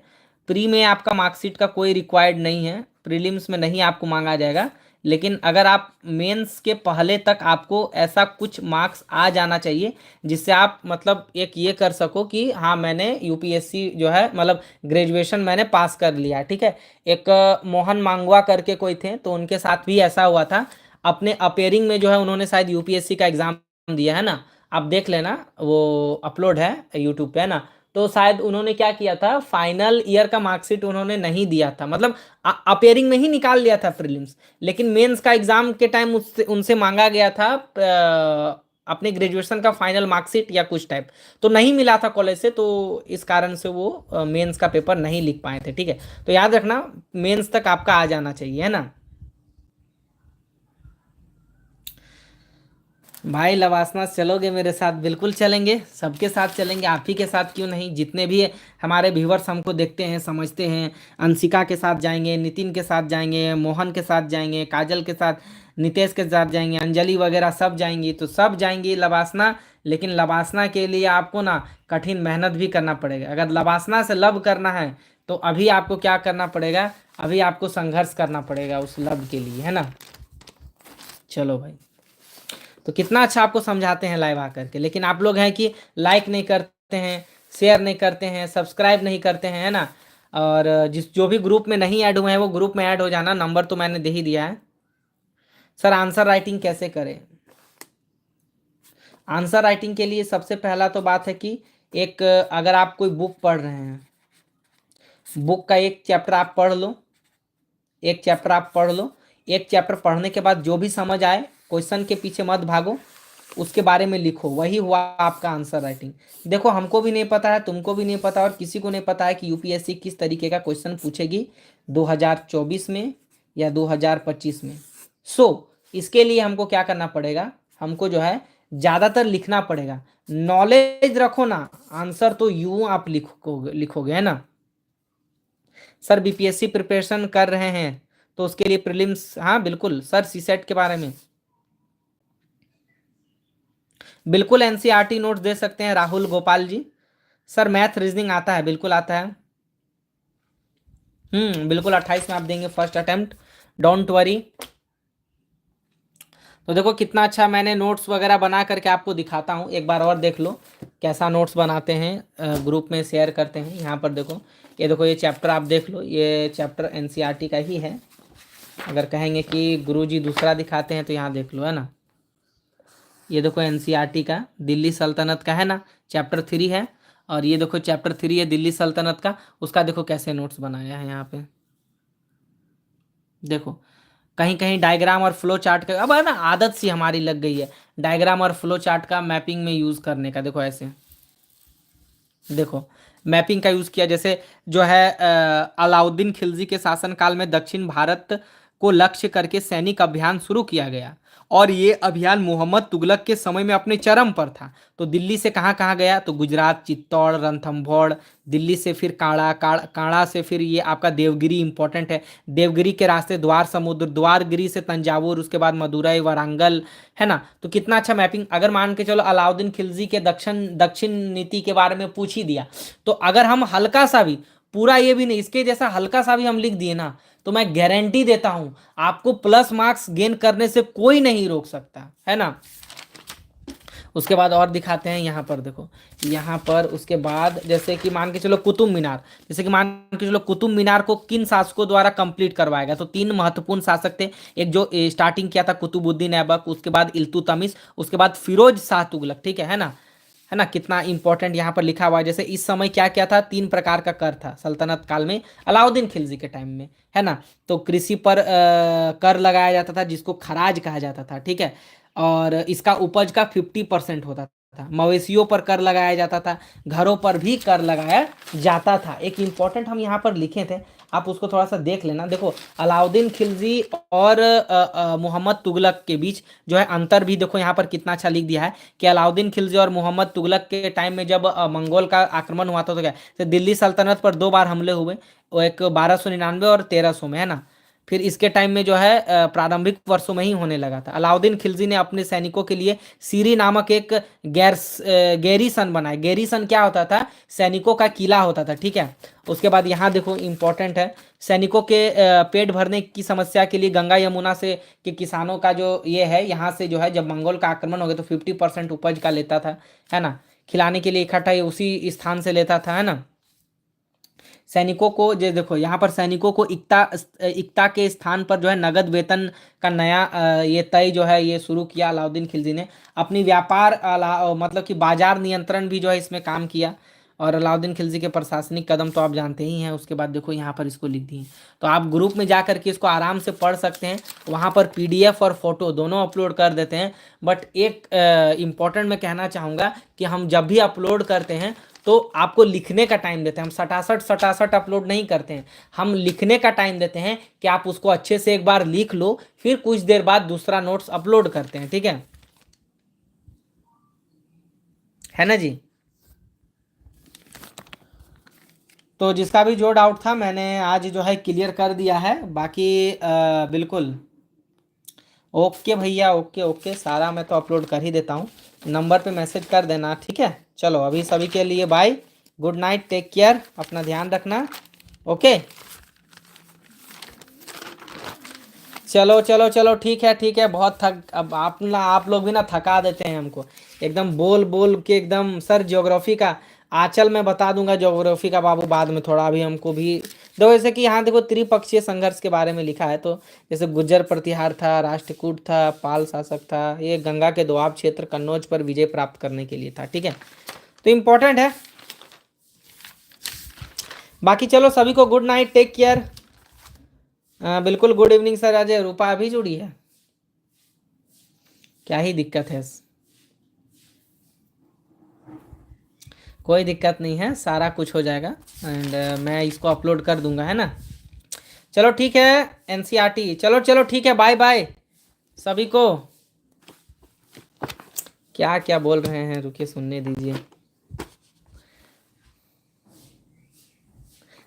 प्री में आपका मार्कशीट का कोई रिक्वायर्ड नहीं है, प्रीलिम्स में नहीं आपको मांगा जाएगा। लेकिन अगर आप मेंस के पहले तक आपको ऐसा कुछ मार्क्स आ जाना चाहिए जिससे आप मतलब एक ये कर सको कि हाँ मैंने यूपीएससी जो है मतलब ग्रेजुएशन मैंने पास कर लिया, ठीक है। एक मोहन मांगवा करके कोई थे, तो उनके साथ भी ऐसा हुआ था। अपने अपेयरिंग में जो है उन्होंने शायद यूपीएससी का एग्जाम दिया है ना, आप देख लेना, वो अपलोड है यूट्यूब पे है ना। तो शायद उन्होंने क्या किया था, फाइनल ईयर का मार्कशीट उन्होंने नहीं दिया था, मतलब अपेयरिंग में ही निकाल लिया था प्रीलिम्स, लेकिन मेंस का एग्जाम के टाइम उससे उनसे मांगा गया था अपने ग्रेजुएशन का फाइनल मार्कशीट या कुछ टाइप, तो नहीं मिला था कॉलेज से, तो इस कारण से वो मेंस का पेपर नहीं लिख पाए थे, ठीक है। तो याद रखना मेंस तक आपका आ जाना चाहिए, है ना। भाई लवासना चलोगे मेरे साथ? बिल्कुल चलेंगे, सबके साथ चलेंगे, आप ही के साथ क्यों नहीं। जितने भी हमारे व्यूवर्स हमको देखते हैं समझते हैं, अंशिका के साथ जाएंगे, नितिन के साथ जाएंगे, मोहन के साथ जाएंगे, काजल के साथ, नितेश के साथ जाएंगे, अंजलि वगैरह सब जाएंगी, तो सब जाएंगी लवासना। लेकिन लवासना के लिए आपको ना कठिन मेहनत भी करना पड़ेगा। अगर लवासना से लब करना है तो अभी आपको क्या करना पड़ेगा, अभी आपको संघर्ष करना पड़ेगा उस लब के लिए, है ना। चलो भाई, तो कितना अच्छा आपको समझाते हैं लाइव आकर के, लेकिन आप लोग हैं कि लाइक नहीं करते हैं, शेयर नहीं करते हैं, सब्सक्राइब नहीं करते हैं, है ना। और जिस जो भी ग्रुप में नहीं ऐड हुए हैं वो ग्रुप में ऐड हो जाना, नंबर तो मैंने दे ही दिया है। सर आंसर राइटिंग कैसे करें? आंसर राइटिंग के लिए सबसे पहला तो बात है कि एक अगर आप कोई बुक पढ़ रहे हैं, बुक का एक चैप्टर आप पढ़ लो, एक चैप्टर आप पढ़ लो, एक चैप्टर पढ़ने के बाद जो भी समझ आए क्वेश्चन के पीछे मत भागो, उसके बारे में लिखो, वही हुआ आपका आंसर राइटिंग। देखो हमको भी नहीं पता है, तुमको भी नहीं पता और किसी को नहीं पता है कि यूपीएससी किस तरीके का क्वेश्चन पूछेगी 2024 में या 2025 में। इसके लिए हमको क्या करना पड़ेगा, हमको जो है ज़्यादातर लिखना पड़ेगा, नॉलेज रखो ना, आंसर तो यूं आप लिखोगे, है ना। सर बीपीएससी प्रिपरेशन कर रहे हैं तो उसके लिए प्रीलिम्स, हाँ बिल्कुल सर, सीसेट के बारे में बिल्कुल एनसीईआरटी नोट्स दे सकते हैं Rahul Gopal ji. Sir math reasoning आता है? बिल्कुल आता है। बिल्कुल 28 में आप देंगे फर्स्ट अटेम्प्ट, डोंट वरी। तो देखो कितना अच्छा मैंने नोट्स वगैरह बना करके आपको दिखाता हूँ, एक बार और देख लो कैसा नोट्स बनाते हैं, ग्रुप में शेयर करते हैं। यहाँ पर देखो, ये देखो ये चैप्टर आप देख लो, ये चैप्टर एनसीईआरटी का ही है। अगर कहेंगे कि गुरुजी दूसरा दिखाते हैं तो यहाँ देख लो, है ना। ये देखो एनसीईआरटी का दिल्ली सल्तनत का है ना, चैप्टर 3 है, और ये देखो चैप्टर 3 है दिल्ली सल्तनत का, उसका देखो कैसे नोट्स बनाया है यहाँ पे। देखो कहीं कहीं डायग्राम और फ्लो चार्ट का, अब है ना आदत सी हमारी लग गई है डायग्राम और फ्लो चार्ट का मैपिंग में यूज़ करने का। देखो ऐसे, देखो मैपिंग का यूज़ किया, जैसे जो है अलाउद्दीन खिलजी के शासनकाल में दक्षिण भारत को लक्ष्य करके सैनिक अभियान शुरू किया गया, और ये अभियान मोहम्मद तुगलक के समय में अपने चरम पर था। तो दिल्ली से कहाँ कहाँ गया, तो गुजरात, चित्तौड़, रणथंभौर, दिल्ली से फिर काड़ा से फिर ये आपका देवगिरी इंपॉर्टेंट है, देवगिरी के रास्ते द्वार समुद्र, द्वारगिरी से तंजावुर, उसके बाद मदुरई, वारंगल, है ना। तो कितना अच्छा मैपिंग। अगर मान के चलो अलाउद्दीन खिलजी के दक्षिण दक्षिण नीति के बारे में पूछ ही दिया, तो अगर हम हल्का सा भी, पूरा ये भी नहीं, इसके जैसा हल्का सा भी हम लिख दिए ना, तो मैं गारंटी देता हूं आपको प्लस मार्क्स गेन करने से कोई नहीं रोक सकता, है ना। उसके बाद और दिखाते हैं, यहाँ पर देखो, यहाँ पर उसके बाद जैसे कि मान के चलो कुतुब मीनार, जैसे कि मान के चलो कुतुब मीनार को किन शासकों द्वारा कंप्लीट करवाएगा, तो 3 महत्वपूर्ण शासक थे, एक जो स्टार्टिंग किया था कुतुबुद्दीन ऐबक, उसके बाद इल्तुतमिश, उसके बाद फिरोज शाह तुगलक, ठीक है ना। है ना, कितना इंपॉर्टेंट यहाँ पर लिखा हुआ है। जैसे इस समय क्या क्या था, 3 प्रकार का कर था सल्तनत काल में अलाउद्दीन खिलजी के टाइम में, है ना। तो कृषि पर कर लगाया जाता था जिसको खराज कहा जाता था, ठीक है, और इसका उपज का 50% होता था। मवेशियों पर कर लगाया जाता था, घरों पर भी कर लगाया जाता था। एक इंपॉर्टेंट हम यहाँ पर लिखे थे, आप उसको थोड़ा सा देख लेना। देखो अलाउद्दीन खिलजी और मोहम्मद तुगलक के बीच जो है अंतर भी देखो यहाँ पर कितना अच्छा लिख दिया है कि अलाउद्दीन खिलजी और मोहम्मद तुगलक के टाइम में जब मंगोल का आक्रमण हुआ था तो क्या, तो दिल्ली सल्तनत पर 2 बार हमले हुए, वो एक 1299 और 1300 में, है ना। फिर इसके टाइम में जो है प्रारंभिक वर्षों में ही होने लगा था। अलाउद्दीन खिलजी ने अपने सैनिकों के लिए सीरी नामक एक गैरीसन बनाया। गैरीसन क्या होता था? सैनिकों का किला होता था, ठीक है। उसके बाद यहाँ देखो इंपॉर्टेंट है, सैनिकों के पेट भरने की समस्या के लिए गंगा यमुना से के किसानों का जो ये है, यहाँ से जो है जब मंगोल का आक्रमण हो गया तो 50% उपज का लेता था, है ना। खिलाने के लिए इकट्ठा ये उसी स्थान से लेता था, है ना। सैनिकों को जो देखो यहाँ पर सैनिकों को इक्ता के स्थान पर जो है नगद वेतन का नया ये तय जो है ये शुरू किया अलाउद्दीन खिलजी ने। अपनी व्यापार मतलब कि बाजार नियंत्रण भी जो है इसमें काम किया। और अलाउद्दीन खिलजी के प्रशासनिक कदम तो आप जानते ही हैं। उसके बाद देखो यहाँ पर इसको लिख दिए, तो आप ग्रुप में जा करके इसको आराम से पढ़ सकते हैं। वहाँ पर PDF और फोटो दोनों अपलोड कर देते हैं। बट एक इम्पॉर्टेंट मैं कहना चाहूँगा कि हम जब भी अपलोड करते हैं तो आपको लिखने का टाइम देते हैं। हम सटासट अपलोड नहीं करते हैं, हम लिखने का टाइम देते हैं कि आप उसको अच्छे से एक बार लिख लो, फिर कुछ देर बाद दूसरा नोट्स अपलोड करते हैं, ठीक है ना जी। तो जिसका भी जो डाउट था मैंने आज जो है क्लियर कर दिया है। बाकी बिल्कुल ओके भैया, ओके ओके, सारा मैं तो अपलोड कर ही देता हूँ। नंबर पे मैसेज कर देना, ठीक है। चलो अभी सभी के लिए bye, good night, take care, अपना ध्यान रखना, ओके। चलो चलो चलो, ठीक है ठीक है। बहुत थक, अब आप लोग भी ना थका देते हैं हमको, एकदम बोल बोल के एकदम। सर ज्योग्राफी का आंचल मैं बता दूंगा, ज्योग्राफी का बाबू बाद में, थोड़ा अभी हमको भी देखो। जैसे कि यहाँ देखो त्रिपक्षीय संघर्ष के बारे में लिखा है, तो जैसे गुर्जर प्रतिहार था, राष्ट्रकूट था, पाल शासक था, ये गंगा के दोआब क्षेत्र कन्नौज पर विजय प्राप्त करने के लिए था, ठीक है। तो इम्पोर्टेंट है। बाकी चलो सभी को गुड नाइट, टेक केयर। बिल्कुल गुड इवनिंग सर। अजय रूपा अभी जुड़ी है, क्या ही दिक्कत है? कोई दिक्कत नहीं है, सारा कुछ हो जाएगा। एंड मैं इसको अपलोड कर दूंगा, है ना। चलो ठीक है NCERT, चलो चलो ठीक है, बाय बाय सभी को। क्या क्या बोल रहे हैं, रुकिए सुनने दीजिए।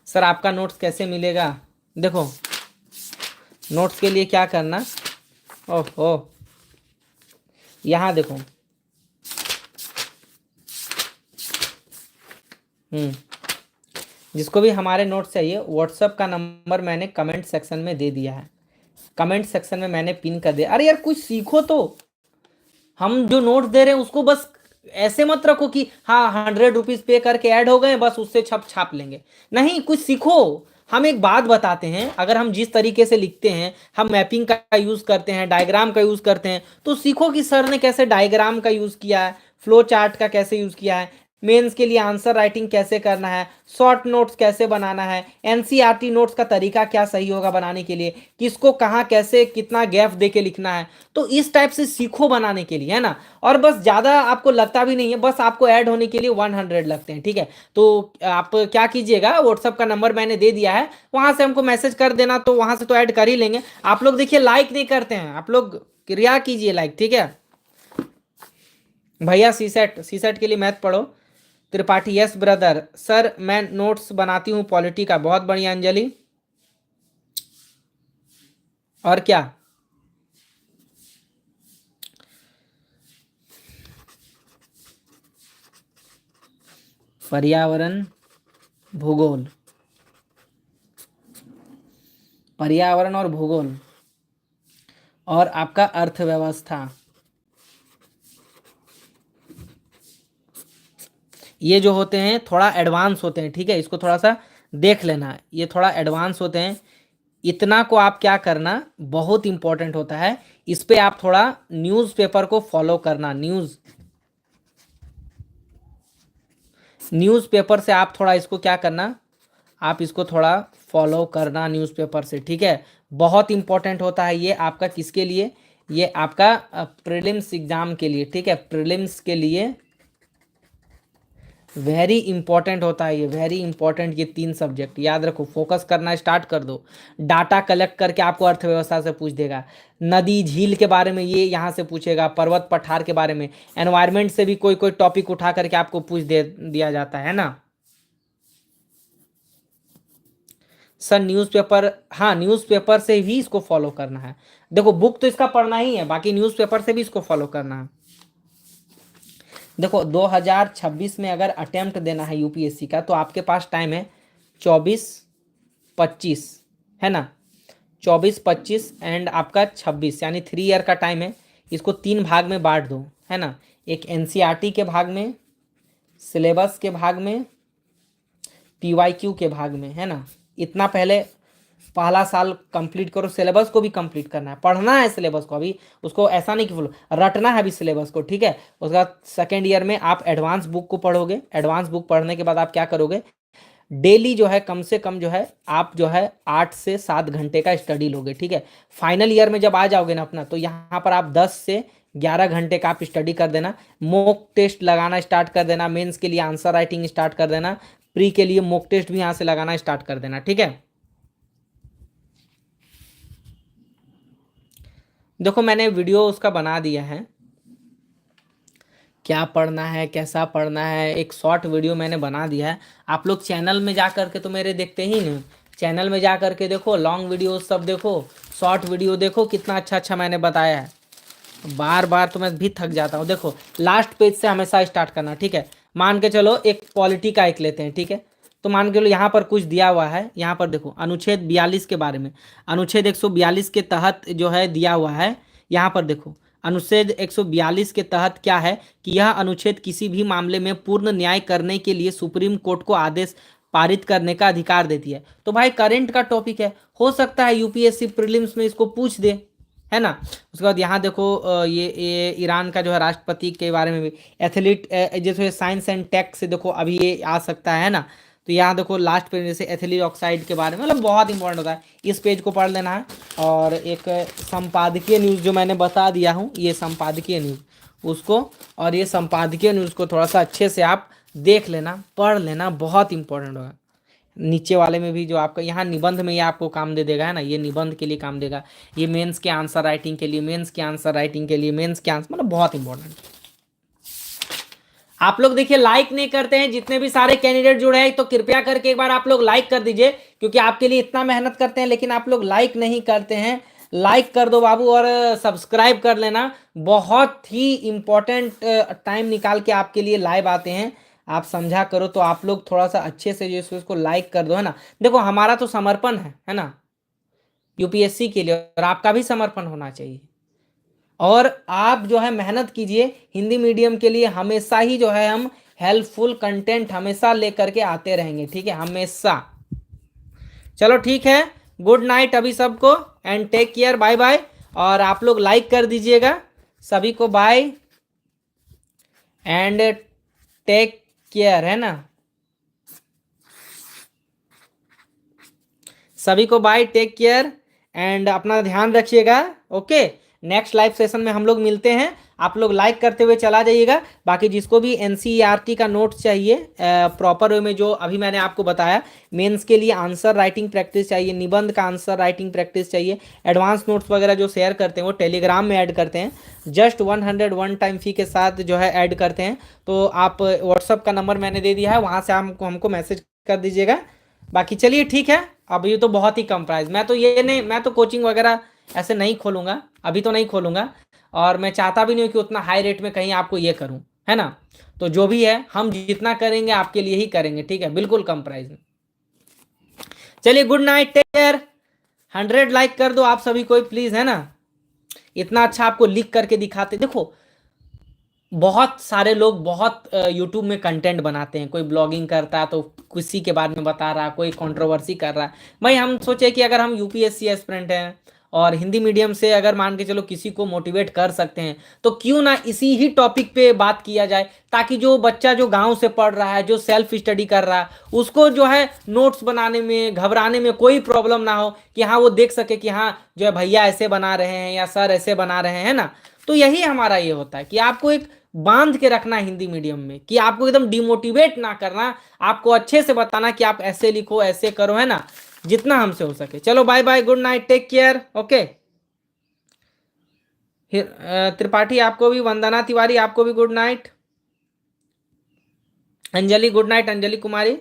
सर आपका नोट्स कैसे मिलेगा? देखो नोट्स के लिए क्या करना, ओहो यहाँ देखो, जिसको भी हमारे नोट्स चाहिए व्हाट्सएप का नंबर मैंने कमेंट सेक्शन में दे दिया है। कमेंट सेक्शन में मैंने पिन कर दिया। अरे यार कुछ सीखो तो। हम जो नोट्स दे रहे हैं उसको बस ऐसे मत रखो कि हाँ 100 रुपीज पे करके ऐड हो गए बस उससे छाप लेंगे। नहीं, कुछ सीखो। हम एक बात बताते हैं, अगर हम जिस तरीके से लिखते हैं, हम मैपिंग का यूज करते हैं, डायग्राम का यूज करते हैं, तो सीखो कि सर ने कैसे डायग्राम का यूज किया है, फ्लो चार्ट का कैसे यूज किया है, मेंस के लिए आंसर राइटिंग कैसे करना है, शॉर्ट नोट्स कैसे बनाना है, एनसीईआरटी नोट्स का तरीका क्या सही होगा बनाने के लिए, किसको कहाँ कैसे कितना गैप दे के लिखना है। तो इस टाइप से सीखो बनाने के लिए, है ना। और बस ज़्यादा आपको लगता भी नहीं है, बस आपको ऐड होने के लिए 100 लगते हैं, ठीक है। तो आप क्या कीजिएगा, व्हाट्सअप का नंबर मैंने दे दिया है, वहाँ से हमको मैसेज कर देना, तो वहाँ से तो ऐड कर ही लेंगे। आप लोग देखिए लाइक नहीं करते हैं, आप लोग क्रिया कीजिए लाइक, ठीक है भैया। सी सेट के लिए मैथ पढ़ो। त्रिपाठी यस ब्रदर, सर मैं नोट्स बनाती हूँ पॉलिटी का। बहुत बढ़िया अंजलि। और क्या, पर्यावरण भूगोल, पर्यावरण और भूगोल, और आपका अर्थव्यवस्था, ये जो होते हैं थोड़ा एडवांस होते हैं, ठीक है। इसको थोड़ा सा देख लेना, ये थोड़ा एडवांस होते हैं। इतना को आप क्या करना, बहुत इंपॉर्टेंट होता है। इस पे आप थोड़ा न्यूज़पेपर को फॉलो करना। न्यूज़पेपर से आप थोड़ा इसको क्या करना, आप इसको थोड़ा फॉलो करना न्यूज़पेपर से, ठीक है। बहुत इंपॉर्टेंट होता है ये आपका, किसके लिए, ये आपका प्रीलिम्स एग्जाम के लिए, ठीक है। प्रीलिम्स के लिए वेरी इंपॉर्टेंट होता है ये, वेरी इंपॉर्टेंट। ये 3 सब्जेक्ट याद रखो, फोकस करना स्टार्ट कर दो। डाटा कलेक्ट करके आपको अर्थव्यवस्था से पूछ देगा, नदी झील के बारे में ये यहाँ से पूछेगा, पर्वत पठार के बारे में, एनवायरनमेंट से भी कोई कोई टॉपिक उठा करके आपको पूछ दिया जाता है ना। सर न्यूज़पेपर, हाँ न्यूज़पेपर से भी इसको फॉलो करना है। देखो बुक तो इसका पढ़ना ही है, बाकी न्यूज़पेपर से भी इसको फॉलो करना है। देखो 2026 में अगर अटेम्प्ट देना है यूपीएससी का तो आपके पास टाइम है 24-25, है ना, 24-25 एंड आपका 26, यानी 3 ईयर का टाइम है। इसको 3 भाग में बांट दो, है ना, एक एनसीईआरटी के भाग में, सिलेबस के भाग में, पीवाईक्यू के भाग में, है ना। इतना पहले पहला साल कंप्लीट करो, सिलेबस को भी कंप्लीट करना है, पढ़ना है सिलेबस को अभी, उसको ऐसा नहीं कि बोलो रटना है अभी सिलेबस को, ठीक है। उसके बाद सेकेंड ईयर में आप एडवांस बुक को पढ़ोगे। एडवांस बुक पढ़ने के बाद आप क्या करोगे, डेली जो है कम से कम जो है आप जो है 8 से 7 घंटे का स्टडी लोगे, ठीक है। फाइनल ईयर में जब आ जाओगे ना अपना, तो यहाँ पर आप 10 से 11 घंटे का आप स्टडी कर देना। मॉक टेस्ट लगाना स्टार्ट कर देना, मेंस के लिए आंसर राइटिंग स्टार्ट कर देना, प्री के लिए मॉक टेस्ट भी यहाँ से लगाना स्टार्ट कर देना, ठीक है। देखो मैंने वीडियो उसका बना दिया है, क्या पढ़ना है कैसा पढ़ना है, एक शॉर्ट वीडियो मैंने बना दिया है। आप लोग चैनल में जा करके तो मेरे देखते ही नहीं, चैनल में जा करके देखो, लॉन्ग वीडियो सब देखो, शॉर्ट वीडियो देखो, कितना अच्छा अच्छा मैंने बताया है। बार बार तो मैं भी थक जाता हूँ। देखो लास्ट पेज से हमेशा स्टार्ट करना, ठीक है। मान के चलो एक पॉलिटी का एक लेते हैं, ठीक है। तो मान के चलो यहाँ पर कुछ दिया हुआ है, यहाँ पर देखो अनुच्छेद 42 के बारे में, अनुच्छेद 142 के तहत जो है दिया हुआ है। यहाँ पर देखो अनुच्छेद 142 के तहत क्या है कि यह अनुच्छेद किसी भी मामले में पूर्ण न्याय करने के लिए सुप्रीम कोर्ट को आदेश पारित करने का अधिकार देती है। तो भाई करंट का टॉपिक है, हो सकता है यूपीएससी प्रीलिम्स में इसको पूछ दे, है ना। उसके बाद यहाँ देखो ये ईरान का जो है राष्ट्रपति के बारे में भी, एथलीट जैसे साइंस एंड टेक से देखो अभी ये आ सकता है ना। तो यहाँ देखो लास्ट पेज जैसे एथिलीन ऑक्साइड के बारे में, मतलब बहुत इंपॉर्टेंट होता है, इस पेज को पढ़ लेना है। और एक संपादकीय न्यूज़ जो मैंने बता दिया हूँ, ये संपादकीय न्यूज़ उसको, और ये संपादकीय न्यूज़ को थोड़ा सा अच्छे से आप देख लेना, पढ़ लेना, बहुत इंपॉर्टेंट होगा। नीचे वाले में भी जो आपका यहाँ निबंध में ये आपको काम दे देगा, है ना, ये निबंध के लिए काम देगा, ये मेंस के आंसर राइटिंग के लिए, मेंस के आंसर राइटिंग के लिए, मेंस के आंसर, मतलब बहुत इंपॉर्टेंट। आप लोग देखिए लाइक नहीं करते हैं, जितने भी सारे कैंडिडेट जुड़े हैं तो कृपया करके एक बार आप लोग लाइक कर दीजिए, क्योंकि आपके लिए इतना मेहनत करते हैं लेकिन आप लोग लाइक नहीं करते हैं। लाइक कर दो बाबू, और सब्सक्राइब कर लेना, बहुत ही इंपॉर्टेंट टाइम निकाल के आपके लिए लाइव आते हैं। आप समझा करो, तो आप लोग थोड़ा सा अच्छे से जो इसको लाइक कर दो, है ना। देखो हमारा तो समर्पण है ना, यूपीएससी के लिए, और आपका भी समर्पण होना चाहिए। और आप जो है मेहनत कीजिए, हिंदी मीडियम के लिए हमेशा ही जो है हम हेल्पफुल कंटेंट हमेशा लेकर के आते रहेंगे, ठीक है, हमेशा। चलो ठीक है, गुड नाइट अभी सबको, and take care, bye bye. और आप लोग लाइक कर दीजिएगा, सभी को बाय एंड टेक केयर, है ना, सभी को बाय, टेक केयर एंड अपना ध्यान रखिएगा। ओके, नेक्स्ट लाइव सेशन में हम लोग मिलते हैं, आप लोग लाइक करते हुए चला जाइएगा। बाकी जिसको भी एनसीईआरटी का नोट चाहिए प्रॉपर वे में, जो अभी मैंने आपको बताया, मेंस के लिए आंसर राइटिंग प्रैक्टिस चाहिए, निबंध का आंसर राइटिंग प्रैक्टिस चाहिए, एडवांस नोट्स वगैरह जो शेयर करते हैं वो टेलीग्राम में ऐड करते हैं, जस्ट 101 टाइम फी के साथ जो है ऐड करते हैं। तो आप व्हाट्सअप का नंबर मैंने दे दिया है, वहाँ से हमको मैसेज कर दीजिएगा। बाकी चलिए ठीक है, अभी तो बहुत ही कम प्राइस, मैं तो ये नहीं, मैं तो कोचिंग वगैरह ऐसे नहीं खोलूंगा, अभी तो नहीं खोलूंगा, और मैं चाहता भी नहीं हूँ कि उतना हाई रेट में कहीं आपको ये करूँ, है ना। तो जो भी है हम जितना करेंगे आपके लिए ही करेंगे, ठीक है, बिल्कुल कम प्राइस में। चलिए good night, take care, 100 like कर दो आप सभी कोई प्लीज, है ना। इतना अच्छा आपको लिख करके दिखाते, देखो बहुत सारे लोग बहुत यूट्यूब में कंटेंट बनाते हैं, कोई ब्लॉगिंग करता है तो किसी के बारे में बता रहा है, कोई कंट्रोवर्सी कर रहा है। भाई हम सोचे कि अगर हम यूपीएससी एस्पिरेंट हैं और हिंदी मीडियम से अगर मान के चलो किसी को मोटिवेट कर सकते हैं, तो क्यों ना इसी ही टॉपिक पे बात किया जाए, ताकि जो बच्चा जो गांव से पढ़ रहा है, जो सेल्फ स्टडी कर रहा है, उसको जो है नोट्स बनाने में घबराने में कोई प्रॉब्लम ना हो, कि हाँ वो देख सके कि हाँ जो है भैया ऐसे बना रहे हैं या सर ऐसे बना रहे हैं ना। तो यही हमारा ये होता है कि आपको एक बांध के रखना हिंदी मीडियम में, कि आपको एकदम डिमोटिवेट ना करना, आपको अच्छे से बताना कि आप ऐसे लिखो ऐसे करो, है ना, जितना हमसे हो सके। चलो bye bye, good night, take care, okay. Tripathi आपको भी, वंदना तिवारी आपको भी good night, Anjali good night, Anjali Kumari,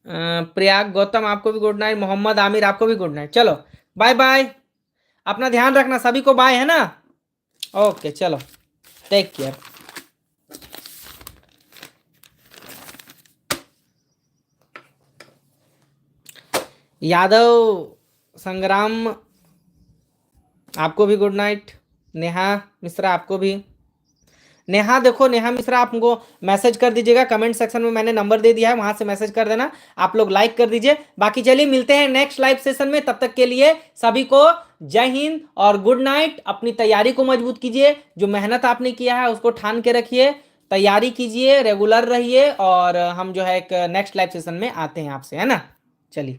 Prayag Gautam आपको भी गुड नाइट, मोहम्मद आमिर आपको भी गुड नाइट। चलो बाय बाय, अपना ध्यान रखना, सभी को बाय है ना। ओके चलो, टेक केयर। यादव संग्राम आपको भी गुड नाइट, नेहा मिश्रा आपको भी। नेहा देखो, नेहा मिश्रा आप हमको मैसेज कर दीजिएगा, कमेंट सेक्शन में मैंने नंबर दे दिया है, वहां से मैसेज कर देना। आप लोग लाइक कर दीजिए। बाकी चलिए मिलते हैं नेक्स्ट लाइव सेशन में, तब तक के लिए सभी को जय हिंद और गुड नाइट। अपनी तैयारी को मजबूत कीजिए, जो मेहनत आपने किया है उसको ठान के रखिए, तैयारी कीजिए, रेगुलर रहिए, और हम जो है एक नेक्स्ट लाइव सेशन में आते हैं आपसे, है ना। चलिए।